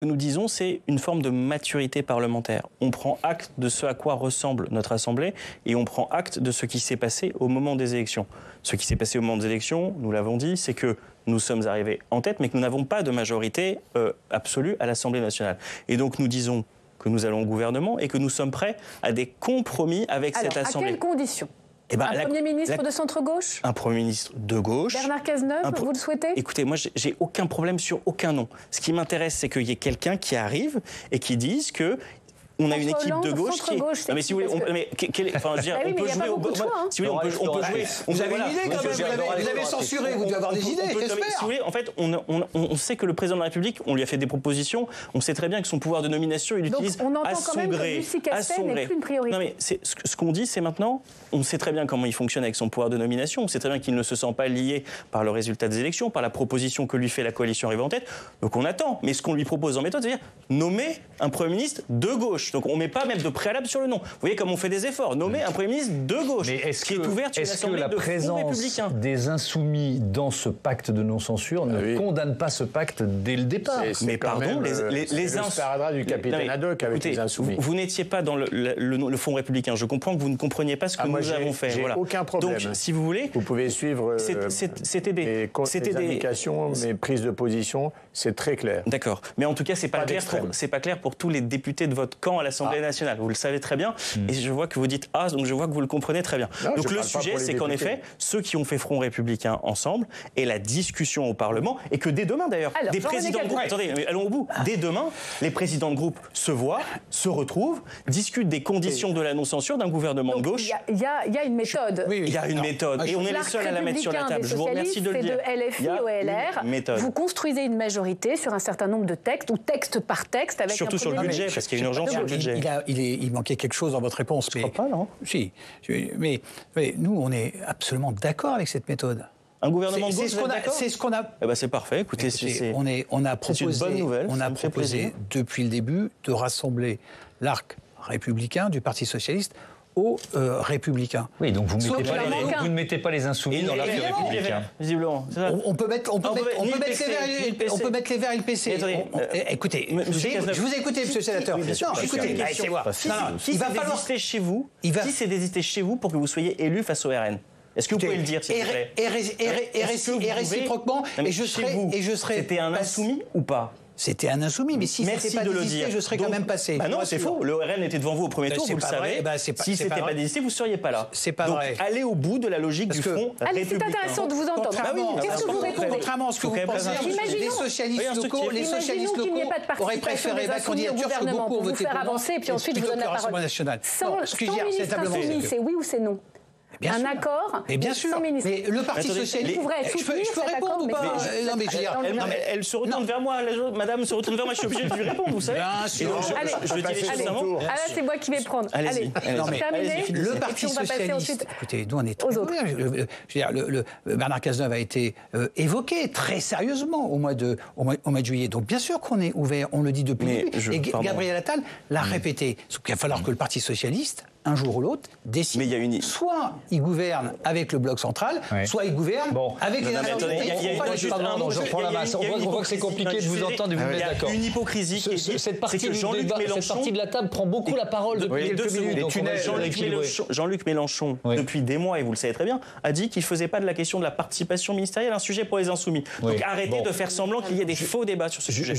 que nous disons, c'est une forme de maturité parlementaire. On prend acte de ce à quoi ressemble notre Assemblée et on prend acte de ce qui s'est passé au moment des élections. Ce qui s'est passé au moment des élections, nous l'avons dit, c'est que nous sommes arrivés en tête, mais que nous n'avons pas de majorité absolue à l'Assemblée nationale. Et donc nous disons que nous allons au gouvernement et que nous sommes prêts à des compromis avec cette Assemblée. À quelles conditions ? Un Premier ministre de centre-gauche ? Un Premier ministre de gauche. Bernard Cazeneuve, vous le souhaitez ? Écoutez, moi, j'ai aucun problème sur aucun nom. Ce qui m'intéresse, c'est qu'il y ait quelqu'un qui arrive et qui dise que on a une équipe de gauche qui est... Non, mais si vous voulez, enfin, je veux dire, on peut jouer au... Si vous voulez, on peut jouer... Vous avez une idée quand même, vous avez censuré, vous devez avoir des idées, j'espère. Si vous voulez, en fait, on sait que le président de la République, on lui a fait des propositions, on sait très bien que son pouvoir de nomination, il l'utilise à son gré. N'est plus une priorité. Non mais ce qu'on dit, c'est maintenant, on sait très bien comment il fonctionne avec son pouvoir de nomination, on sait très bien qu'il ne se sent pas lié par le résultat des élections, par la proposition que lui fait la coalition arrivée en tête, donc on attend. Mais ce qu'on lui propose en méthode, c'est-à-dire nommer un Premier ministre de gauche. Donc on ne met pas même de préalable sur le nom. Vous voyez comme on fait des efforts. Nommer un Premier ministre de gauche qui est ouvert sur une assemblée de fonds républicains. Des insoumis dans ce pacte de non-censure ne condamne pas ce pacte dès le départ. Mais pardon, les insoumis du capitaine Haddock avec les insoumis. Vous n'étiez pas dans le Fonds républicain. Je comprends que vous ne compreniez pas ce que nous avons fait. J'ai aucun problème. Donc, si vous voulez, vous pouvez suivre mes indications, mes prises de position, c'est très clair. D'accord. Mais en tout cas, c'est pas clair pour tous les députés de votre camp à l'Assemblée nationale. Vous le savez très bien. Et je vois que vous dites donc je vois que vous le comprenez très bien. Non, donc le sujet, c'est qu'en effet, ceux qui ont fait Front républicain ensemble et la discussion au Parlement, et que dès demain d'ailleurs, des présidents de groupe, attendez, allons au bout, dès demain, les présidents de groupe se voient, se retrouvent, discutent des conditions de la non-censure d'un gouvernement de gauche. Il y a une méthode. Il y a une méthode. Et on est les seuls à la mettre sur la table. Je vous remercie de le dire. De LFI au LR, vous construisez une majorité sur un certain nombre de textes, ou texte par texte, avec surtout sur le budget, parce qu'il y a une urgence sur le budget. Il manquait quelque chose dans votre réponse. Je crois pas, non ? Si. Mais nous, on est absolument d'accord avec cette méthode. Un gouvernement de gauche, c'est ce qu'on a. Eh ben c'est parfait. Écoutez, on a proposé, une bonne nouvelle. On a proposé depuis le début de rassembler l'arc républicain du Parti socialiste aux Républicains. Oui, donc vous ne mettez pas les insoumis dans l'arc républicain. Visiblement. On peut mettre les Verts et le PC. Écoutez, je vous ai écouté, monsieur le sénateur. Non, écoutez, c'est moi. Qui s'est désisté chez vous ? Qui s'est désisté chez vous pour que vous soyez élu face au RN ? Est-ce que vous pouvez le dire, s'il vous plaît ? Et réciproquement, et je serai. C'était un insoumis ou pas ? C'était un insoumis, mais si c'était pas désisté, je serais quand même passé. Bah non, c'est faux. Le RN était devant vous au premier tour, vous le savez. Si c'était pas désisté, vous ne seriez pas là. C'est pas vrai. Donc, allez au bout de la logique du Front républicain. Allez, c'est intéressant de vous entendre. Qu'est-ce que vous répondez ? Contrairement à ce que vous pensez, les socialistes locaux auraient préféré ma candidature que beaucoup ont voté pour moi. Avancer, et puis ensuite je vous donne la parole. Sans ministre insoumis, c'est oui ou c'est non ? Un accord. Mais bien sûr. Mais le Parti socialiste. Je peux répondre ou pas ? Non, mais je veux dire. Elle se retourne vers moi, madame se retourne vers moi, je suis obligé de lui répondre, vous savez. Bien sûr. Je le dis justement. Ah là, c'est moi qui vais prendre. Allez. Le Parti socialiste. Écoutez, nous, on est très ouverts. Je veux dire, Bernard Cazeneuve a été évoqué très sérieusement au mois de juillet. Donc, bien sûr qu'on est ouvert, on le dit depuis le début. Et Gabriel Attal l'a répété. Sauf qu'il va falloir que le Parti socialiste, un jour ou l'autre, décide. Soit il gouverne avec le bloc central, soit il gouverne avec les On voit que c'est compliqué de vous entendre et vous mettre d'accord. Il y a une hypocrisie qui est cette partie de la table prend beaucoup la parole depuis quelques minutes. Jean-Luc Mélenchon, depuis des mois, et vous le savez très bien, a dit qu'il ne faisait pas de la question de la participation ministérielle un sujet pour les insoumis. Donc arrêtez de faire semblant qu'il y ait des faux débats sur ce sujet.